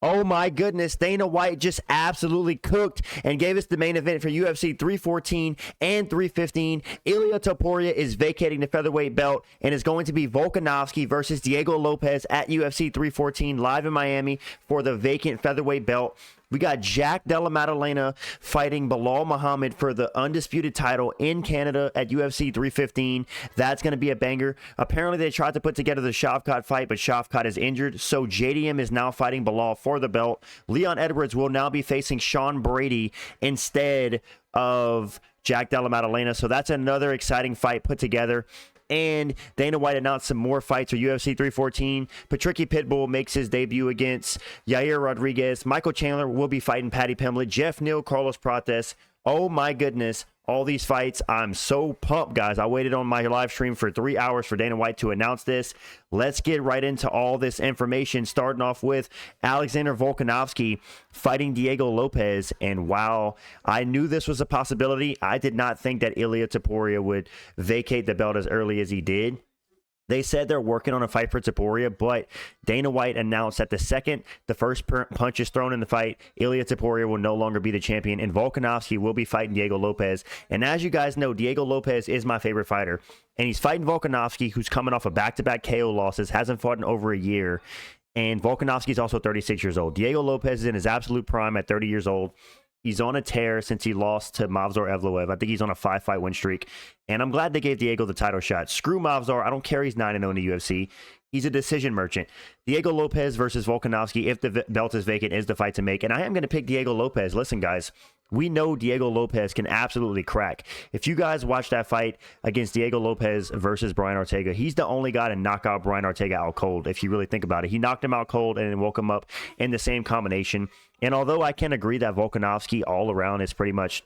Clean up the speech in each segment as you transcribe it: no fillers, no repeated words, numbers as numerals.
Oh my goodness, Dana White just absolutely cooked and gave us the main event for UFC 314 and 315. Ilia Topuria is vacating the featherweight belt and is going to be Volkanovski versus Diego Lopez at UFC 314 live in Miami for the vacant featherweight belt. We got Jack Della Maddalena fighting Belal Muhammad for the undisputed title in Canada at UFC 315. That's going to be a banger. Apparently, they tried to put together the Shavkat fight, but Shavkat is injured. So JDM is now fighting Belal for the belt. Leon Edwards will now be facing Sean Brady instead of Jack Della Maddalena. So that's another exciting fight put together. And Dana White announced some more fights for UFC 314. Patricky Pitbull makes his debut against Yair Rodriguez. Michael Chandler will be fighting Paddy Pimblett. Jeff Neal, Carlos Prates. Oh my goodness. All these fights. I'm so pumped, guys. I waited on my live stream for 3 hours for Dana White to announce this. Let's get right into all this information, starting off with Alexander Volkanovski fighting Diego Lopez. And while I knew this was a possibility, I did not think that Ilia Topuria would vacate the belt as early as he did. They said they're working on a fight for Topuria, but Dana White announced that the second the first punch is thrown in the fight, Ilia Topuria will no longer be the champion, and Volkanovski will be fighting Diego Lopez. And as you guys know, Diego Lopez is my favorite fighter, and he's fighting Volkanovski, who's coming off of back-to-back KO losses, hasn't fought in over a year, and Volkanovski is also 36 years old. Diego Lopez is in his absolute prime at 30 years old. He's on a tear since he lost to Movsar Evloev. I think he's on a 5-fight win streak. And I'm glad they gave Diego the title shot. Screw Movsar. I don't care he's 9-0 in the UFC. He's a decision merchant. Diego Lopez versus Volkanovski, if the belt is vacant, is the fight to make. And I am going to pick Diego Lopez. Listen, guys. We know Diego Lopez can absolutely crack. If you guys watch that fight against Diego Lopez versus Brian Ortega, he's the only guy to knock out Brian Ortega out cold, if you really think about it. He knocked him out cold and then woke him up in the same combination. And although I can agree that Volkanovski all around is pretty much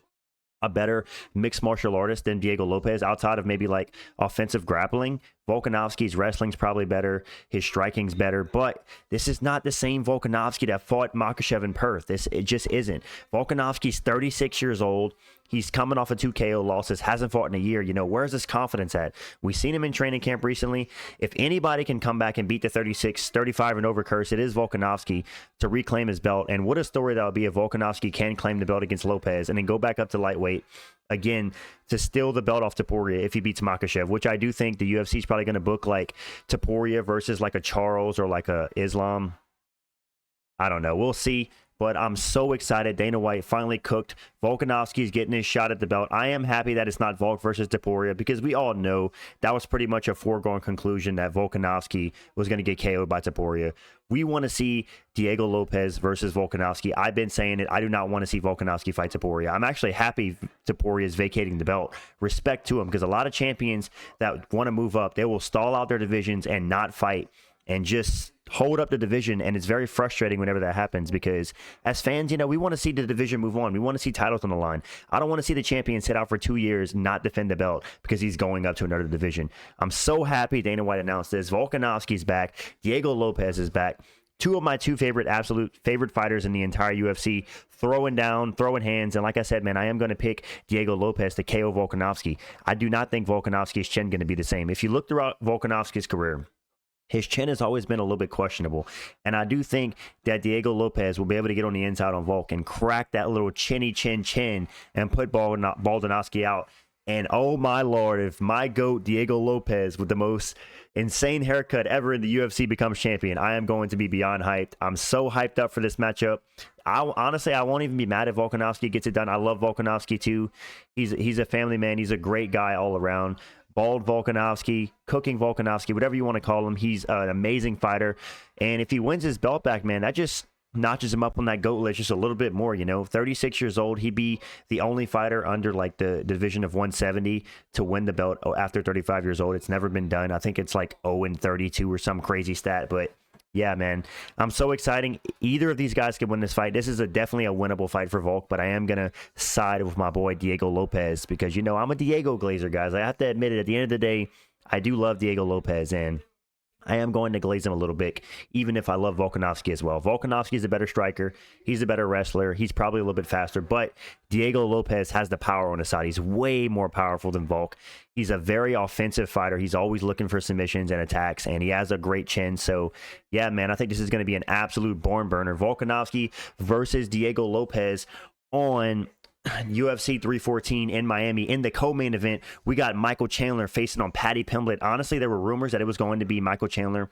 a better mixed martial artist than Diego Lopez, outside of maybe like offensive grappling, Volkanovski's wrestling's probably better, his striking's better, but this is not the same Volkanovski that fought Makhachev in Perth. It just isn't. Volkanovski's 36 years old. He's coming off of 2 KO losses, hasn't fought in a year. You know, where's his confidence at? We've seen him in training camp recently. If anybody can come back and beat the 36, 35 and over curse, it is Volkanovski to reclaim his belt. And what a story that would be if Volkanovski can claim the belt against Lopez and then go back up to lightweight again to steal the belt off Topuria if he beats Makhachev, which I do think the UFC is probably going to book like Topuria versus like a Charles or like a Islam. I don't know. We'll see. But I'm so excited. Dana White finally cooked. Volkanovski's getting his shot at the belt. I am happy that it's not Volk versus Topuria because we all know that was pretty much a foregone conclusion that Volkanovski was going to get KO'd by Topuria. We want to see Diego Lopez versus Volkanovski. I've been saying it. I do not want to see Volkanovski fight Topuria. I'm actually happy Topuria is vacating the belt. Respect to him, because a lot of champions that want to move up, they will stall out their divisions and not fight and just hold up the division, and it's very frustrating whenever that happens because as fans, you know, we want to see the division move on. We want to see titles on the line. I don't want to see the champion sit out for 2 years and not defend the belt because he's going up to another division. I'm so happy Dana White announced this. Volkanovski's back. Diego Lopez is back. Two of my absolute favorite fighters in the entire UFC, throwing down, throwing hands. And like I said, man, I am going to pick Diego Lopez to KO Volkanovski. I do not think Volkanovski's chin going to be the same. If you look throughout Volkanovski's career, his chin has always been a little bit questionable. And I do think that Diego Lopez will be able to get on the inside on Volk and crack that little chinny chin and put Volkanovski out. And oh my Lord, if my GOAT Diego Lopez with the most insane haircut ever in the UFC becomes champion, I am going to be beyond hyped. I'm so hyped up for this matchup. Honestly, I won't even be mad if Volkanovski gets it done. I love Volkanovski too. He's a family man. He's a great guy all around. Bald Volkanovski, cooking Volkanovski, whatever you want to call him. He's an amazing fighter. And if he wins his belt back, man, that just notches him up on that GOAT list just a little bit more, you know. 36 years old, he'd be the only fighter under like the division of 170 to win the belt after 35 years old. It's never been done. I think it's like 0-32 or some crazy stat, but yeah, man, I'm so excited. Either of these guys can win this fight. This is definitely a winnable fight for Volk, but I am going to side with my boy Diego Lopez because, you know, I'm a Diego Glazer, guys. I have to admit it. At the end of the day, I do love Diego Lopez, and I am going to glaze him a little bit, even if I love Volkanovski as well. Volkanovski is a better striker. He's a better wrestler. He's probably a little bit faster, but Diego Lopez has the power on his side. He's way more powerful than Volk. He's a very offensive fighter. He's always looking for submissions and attacks, and he has a great chin. So, yeah, man, I think this is going to be an absolute barn burner. Volkanovski versus Diego Lopez on UFC 314 in Miami. In the co-main event, we got Michael Chandler facing on Paddy Pimblett. Honestly, there were rumors that it was going to be Michael Chandler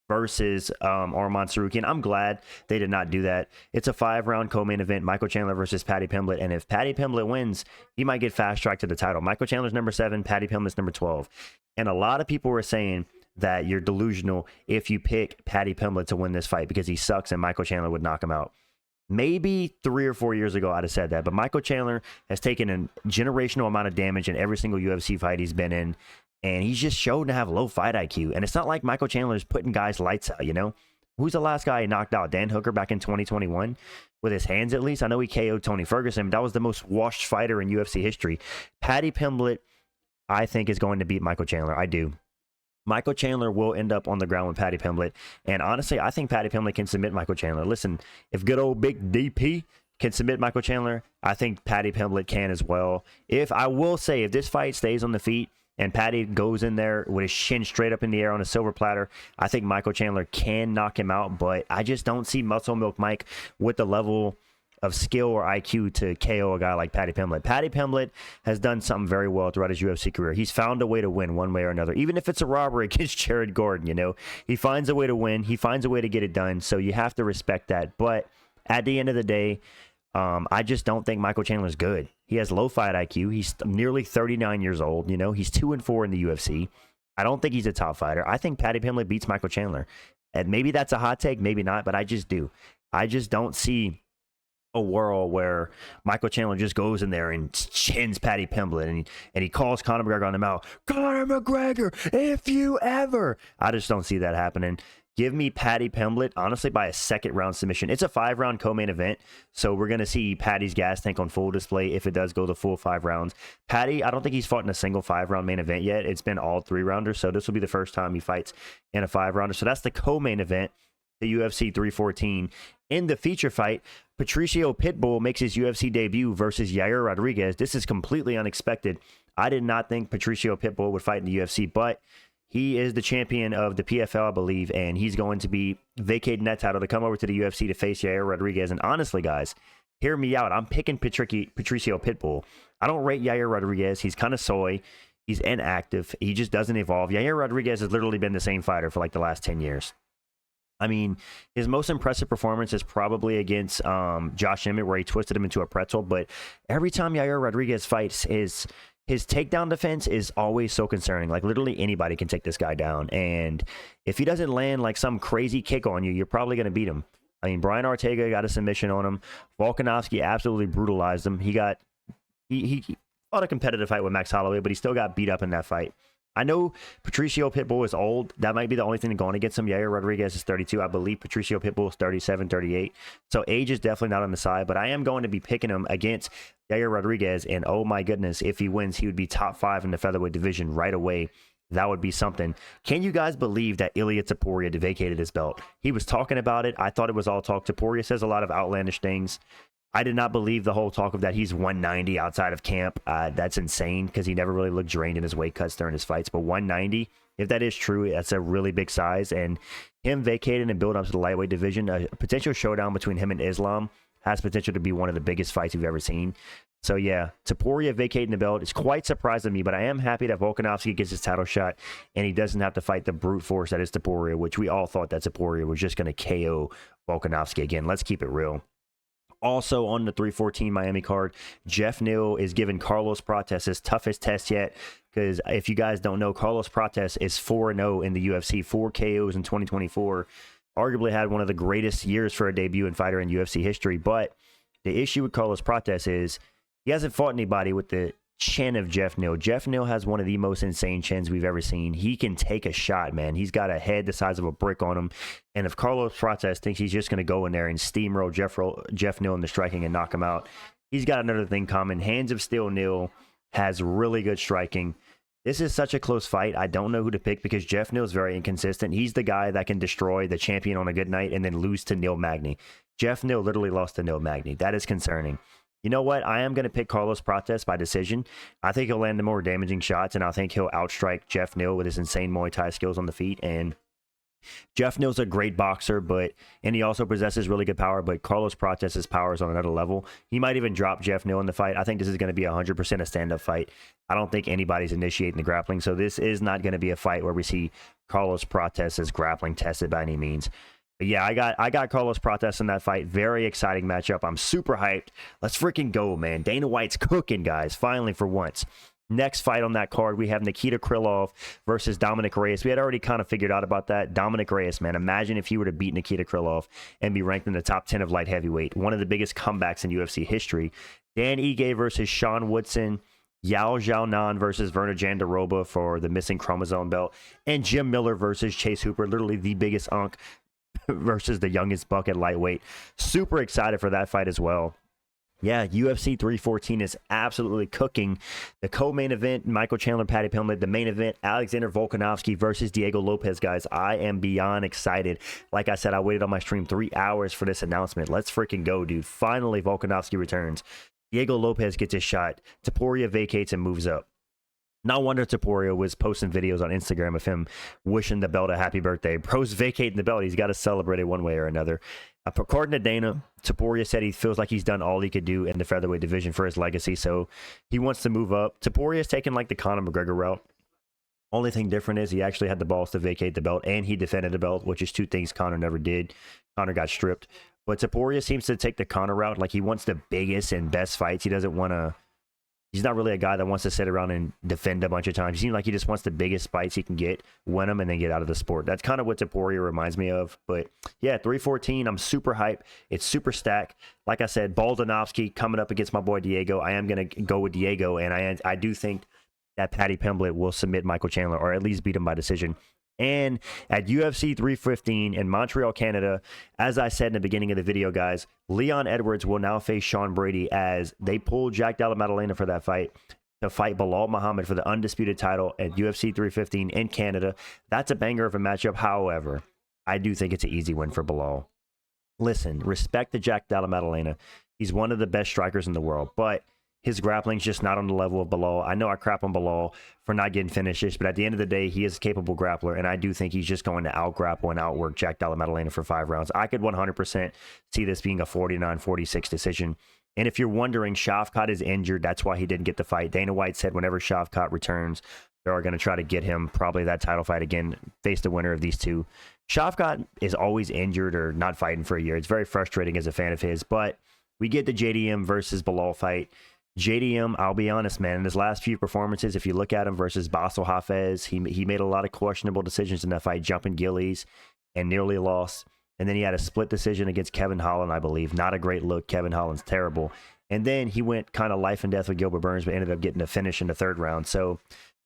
versus Arman Tsarukyan. I'm glad they did not do that. It's a 5-round co-main event, Michael Chandler versus Paddy Pimblett, and if Paddy Pimblett wins, he might get fast-tracked to the title. Michael Chandler's number 7, Paddy Pimblett's number 12. And a lot of people were saying that you're delusional if you pick Paddy Pimblett to win this fight because he sucks and Michael Chandler would knock him out. Maybe 3 or 4 years ago, I'd have said that. But Michael Chandler has taken a generational amount of damage in every single UFC fight he's been in. And he's just shown to have low fight IQ. And it's not like Michael Chandler's putting guys lights out, you know? Who's the last guy he knocked out? Dan Hooker back in 2021? With his hands, at least. I know he KO'd Tony Ferguson, but that was the most washed fighter in UFC history. Paddy Pimblett, I think, is going to beat Michael Chandler. I do. Michael Chandler will end up on the ground with Paddy Pimblett. And honestly, I think Paddy Pimblett can submit Michael Chandler. Listen, if good old big DP can submit Michael Chandler, I think Paddy Pimblett can as well. If this fight stays on the feet and Paddy goes in there with his chin straight up in the air on a silver platter, I think Michael Chandler can knock him out. But I just don't see Muscle Milk Mike with the level of skill or IQ to KO a guy like Paddy Pimblett. Paddy Pimblett has done something very well throughout his UFC career. He's found a way to win one way or another, even if it's a robbery against Jared Gordon, you know. He finds a way to win. He finds a way to get it done, so you have to respect that. But at the end of the day, I just don't think Michael Chandler's good. He has low fight IQ. He's nearly 39 years old, you know. He's 2-4 in the UFC. I don't think he's a top fighter. I think Paddy Pimblett beats Michael Chandler. And maybe that's a hot take, maybe not, but I just do. I just don't see a world where Michael Chandler just goes in there and chins Paddy Pimblett and he calls Conor McGregor on the mouth, Conor McGregor, if you ever. I just don't see that happening. Give me Paddy Pimblett, honestly, by a second-round submission. It's a 5-round co-main event, so we're going to see Paddy's gas tank on full display if it does go the full 5 rounds. Paddy, I don't think he's fought in a single 5-round main event yet. It's been all 3-rounders, so this will be the first time he fights in a 5-rounder. So that's the co-main event, the UFC 314. In the feature fight, Patricio Pitbull makes his UFC debut versus Yair Rodriguez. This is completely unexpected. I did not think Patricio Pitbull would fight in the UFC, but he is the champion of the PFL, I believe, and he's going to be vacating that title to come over to the UFC to face Yair Rodriguez. And honestly, guys, hear me out. I'm picking Patricio Pitbull. I don't rate Yair Rodriguez. He's kind of soy. He's inactive. He just doesn't evolve. Yair Rodriguez has literally been the same fighter for like the last 10 years. I mean, his most impressive performance is probably against Josh Emmett, where he twisted him into a pretzel. But every time Yair Rodriguez fights, his takedown defense is always so concerning. Like, literally anybody can take this guy down. And if he doesn't land like some crazy kick on you, you're probably going to beat him. I mean, Brian Ortega got a submission on him. Volkanovski absolutely brutalized him. He fought a competitive fight with Max Holloway, but he still got beat up in that fight. I know Patricio Pitbull is old. That might be the only thing going against him. Yair Rodriguez is 32. I believe Patricio Pitbull is 37, 38. So age is definitely not on the side, but I am going to be picking him against Yair Rodriguez. And oh my goodness, if he wins, he would be top 5 in the featherweight division right away. That would be something. Can you guys believe that Ilia Topuria vacated his belt? He was talking about it. I thought it was all talk. Topuria says a lot of outlandish things. I did not believe the whole talk of that he's 190 outside of camp. That's insane because he never really looked drained in his weight cuts during his fights. But 190, if that is true, that's a really big size. And him vacating and building up to the lightweight division, a potential showdown between him and Islam has potential to be one of the biggest fights you've ever seen. So yeah, Topuria vacating the belt is quite surprising me, but I am happy that Volkanovski gets his title shot and he doesn't have to fight the brute force that is Topuria, which we all thought that Topuria was just going to KO Volkanovski again. Let's keep it real. Also on the 314 Miami card, Jeff Neal is giving Carlos Prates his toughest test yet, because if you guys don't know, Carlos Prates is 4-0 in the UFC, 4 KOs in 2024. Arguably had one of the greatest years for a debut and fighter in UFC history. But the issue with Carlos Prates is he hasn't fought anybody with the chin of Jeff Neal. Jeff Neal has one of the most insane chins we've ever seen. He can take a shot, man. He's got a head the size of a brick on him. And if Carlos Prates thinks he's just going to go in there and steamroll Jeff Neal in the striking and knock him out, he's got another thing coming. Hands of Steel Neal has really good striking. This is such a close fight. I don't know who to pick because Jeff Neal is very inconsistent. He's the guy that can destroy the champion on a good night and then lose to Neil Magny. Jeff Neal literally lost to Neil Magny. That is concerning. You know what? I am going to pick Carlos Prates by decision. I think he'll land the more damaging shots, and I think he'll outstrike Jeff Neal with his insane Muay Thai skills on the feet. And Jeff Neal's a great boxer, and he also possesses really good power, but Carlos Prates' power is on another level. He might even drop Jeff Neal in the fight. I think this is going to be 100% a stand-up fight. I don't think anybody's initiating the grappling, so this is not going to be a fight where we see Carlos Prates' grappling tested by any means. But yeah, I got Carlos Prates in that fight. Very exciting matchup. I'm super hyped. Let's freaking go, man. Dana White's cooking, guys, finally for once. Next fight on that card, we have Nikita Krylov versus Dominic Reyes. We had already kind of figured out about that. Dominic Reyes, man, imagine if he were to beat Nikita Krylov and be ranked in the top 10 of light heavyweight. One of the biggest comebacks in UFC history. Dan Ige versus Sean Woodson. Yao Xiaonan versus Verna Jandiroba for the missing chromosome belt. And Jim Miller versus Chase Hooper, literally the biggest unk versus the youngest buck at lightweight. Super excited for that fight as well. Yeah, UFC 314 is absolutely cooking. The co-main event, Michael Chandler, Paddy Pimblett. The main event, Alexander Volkanovski versus Diego Lopes, guys. I am beyond excited. Like I said, I waited on my stream 3 hours for this announcement. Let's freaking go, dude. Finally, Volkanovski returns. Diego Lopes gets his shot. Topuria vacates and moves up. No wonder Topuria was posting videos on Instagram of him wishing the belt a happy birthday. Bro's vacating the belt. He's got to celebrate it one way or another. According to Dana, Topuria said he feels like he's done all he could do in the featherweight division for his legacy, so he wants to move up. Topuria's taken like the Conor McGregor route. Only thing different is he actually had the balls to vacate the belt, and he defended the belt, which is 2 things Conor never did. Conor got stripped. But Topuria seems to take the Conor route. Like, he wants the biggest and best fights. He doesn't want to... He's not really a guy that wants to sit around and defend a bunch of times. He seems like he just wants the biggest fights he can get, win them, and then get out of the sport. That's kind of what Topuria reminds me of. But yeah, 314, I'm super hyped. It's super stacked. Like I said, Volkanovski coming up against my boy Diego. I am going to go with Diego, and I do think that Paddy Pimblett will submit Michael Chandler, or at least beat him by decision. And at UFC 315 in Montreal, Canada, as I said in the beginning of the video, guys, Leon Edwards will now face Sean Brady as they pulled Jack Della Maddalena for that fight to fight Belal Muhammad for the undisputed title at UFC 315 in Canada. That's a banger of a matchup. However, I do think it's an easy win for Belal. Listen, respect to Jack Della Maddalena. He's one of the best strikers in the world, but his grappling's just not on the level of Belal. I know I crap on Belal for not getting finishes, but at the end of the day, he is a capable grappler, and I do think he's just going to out-grapple and outwork Jack Della Maddalena for 5 rounds. I could 100% see this being a 49-46 decision. And if you're wondering, Shavkat is injured. That's why he didn't get the fight. Dana White said whenever Shavkat returns, they are going to try to get him probably that title fight again, face the winner of these two. Shavkat is always injured or not fighting for a year. It's very frustrating as a fan of his, but we get the JDM versus Belal fight. JDM, I'll be honest, man, in his last few performances, if you look at him versus Basel Hafez, he made a lot of questionable decisions in that fight, jumping gillies and nearly lost. And then he had a split decision against Kevin Holland, I believe. Not a great look. Kevin Holland's terrible. And then he went kind of life and death with Gilbert Burns, but ended up getting a finish in the 3rd round. So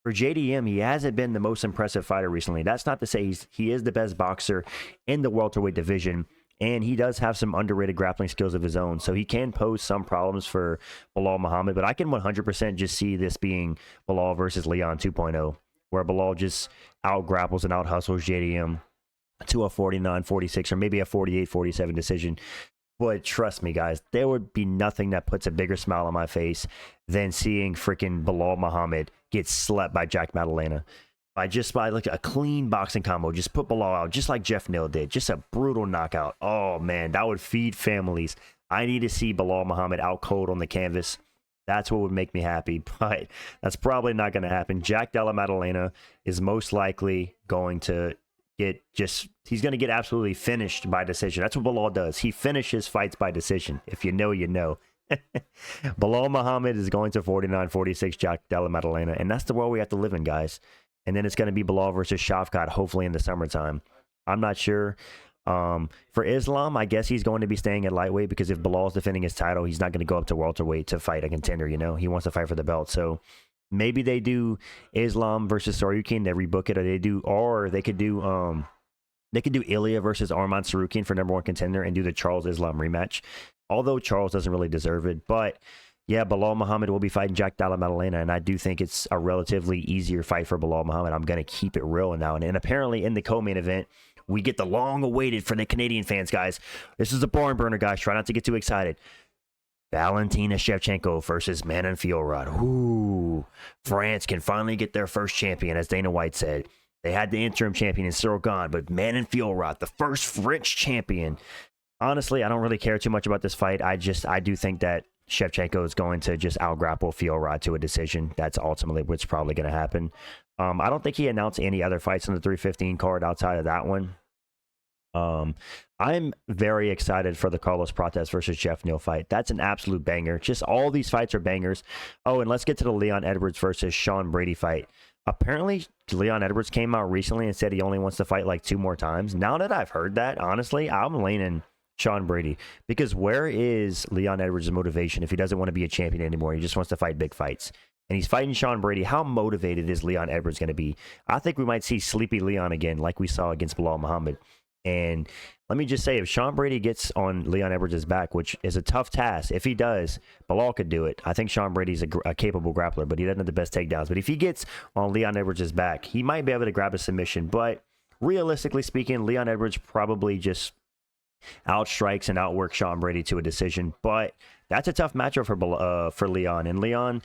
for JDM, he hasn't been the most impressive fighter recently. That's not to say he is the best boxer in the welterweight division. And he does have some underrated grappling skills of his own. So he can pose some problems for Belal Muhammad. But I can 100% just see this being Belal versus Leon 2.0, where Belal just out-grapples and out-hustles JDM to a 49-46 or maybe a 48-47 decision. But trust me, guys, there would be nothing that puts a bigger smile on my face than seeing freaking Belal Muhammad get slept by Jack Maddalena. By like a clean boxing combo, just put Belal out, just like Jeff Neal did. Just a brutal knockout. Oh, man, that would feed families. I need to see Belal Muhammad out cold on the canvas. That's what would make me happy, but that's probably not going to happen. Jack Della Maddalena is most likely going to he's going to get absolutely finished by decision. That's what Belal does. He finishes fights by decision. If you know, you know. Belal Muhammad is going to 49-46 Jack Della Maddalena, and that's the world we have to live in, guys. And then it's going to be Belal versus Shavkat, hopefully in the summertime. I'm not sure. For Islam, I guess he's going to be staying at lightweight because if Belal's defending his title, he's not going to go up to welterweight to fight a contender, you know? He wants to fight for the belt. So maybe they do Islam versus Sarukian, they rebook it, or they could do Ilya versus Arman Sarukian for #1 contender and do the Charles Islam rematch. Although Charles doesn't really deserve it, but Yeah, Belal Muhammad will be fighting Jack Della Maddalena, and I do think it's a relatively easier fight for Belal Muhammad. I'm going to keep it real now. And apparently in the co-main event, we get the long-awaited for the Canadian fans, guys. This is a barn burner, guys. Try not to get too excited. Valentina Shevchenko versus Manon Fiorot. Ooh, France can finally get their first champion, as Dana White said. They had the interim champion in Cyril Gane, but Manon Fiorot, the first French champion. Honestly, I don't really care too much about this fight. I do think that Shevchenko is going to just out-grapple Fiorot to a decision. That's ultimately what's probably going to happen. I don't think he announced any other fights on the 315 card outside of that one. I'm very excited for the Carlos Prates versus Jeff Neal fight. That's an absolute banger. Just all these fights are bangers. Oh, and let's get to the Leon Edwards versus Sean Brady fight. Apparently, Leon Edwards came out recently and said he only wants to fight like 2 more times. Now that I've heard that, honestly, I'm leaning Sean Brady, because where is Leon Edwards' motivation if he doesn't want to be a champion anymore? He just wants to fight big fights. And he's fighting Sean Brady. How motivated is Leon Edwards going to be? I think we might see Sleepy Leon again, like we saw against Belal Muhammad. And let me just say, if Sean Brady gets on Leon Edwards' back, which is a tough task, if he does, Belal could do it. I think Sean Brady's a capable grappler, but he doesn't have the best takedowns. But if he gets on Leon Edwards' back, he might be able to grab a submission. But realistically speaking, Leon Edwards probably just outstrikes and outworks Sean Brady to a decision. But that's a tough matchup for Leon. And Leon,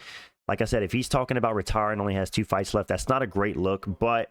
like I said, if he's talking about retiring, only has 2 fights left, that's not a great look. But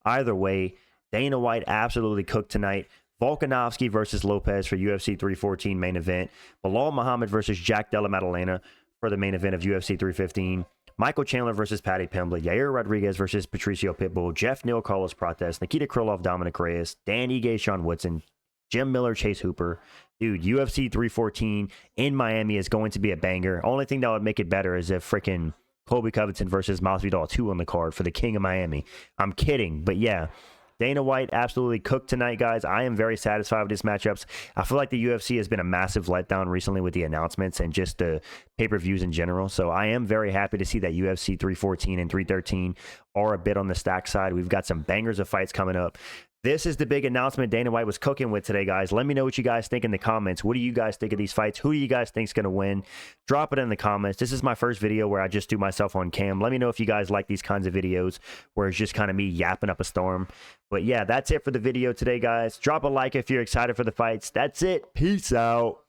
either way, Dana White absolutely cooked tonight. Volkanovski versus Lopez for UFC 314 main event. Belal Muhammad versus Jack Della Maddalena for the main event of UFC 315. Michael Chandler versus Patty Pimblett. Yair Rodriguez versus Patricio Pitbull. Jeff Neal, Carlos Prates. Nikita Krylov, Dominic Reyes. Dan Ige, Sean Woodson. Jim Miller, Chase Hooper. Dude, UFC 314 in Miami is going to be a banger. Only thing that would make it better is if freaking Colby Covington versus Masvidal 2 on the card for the King of Miami. I'm kidding, but yeah. Dana White absolutely cooked tonight, guys. I am very satisfied with these matchups. I feel like the UFC has been a massive letdown recently with the announcements and just the pay-per-views in general. So I am very happy to see that UFC 314 and 313 are a bit on the stack side. We've got some bangers of fights coming up. This is the big announcement Dana White was cooking with today, guys. Let me know what you guys think in the comments. What do you guys think of these fights? Who do you guys think is going to win? Drop it in the comments. This is my first video where I just do myself on cam. Let me know if you guys like these kinds of videos where it's just kind of me yapping up a storm. But yeah, that's it for the video today, guys. Drop a like if you're excited for the fights. That's it. Peace out.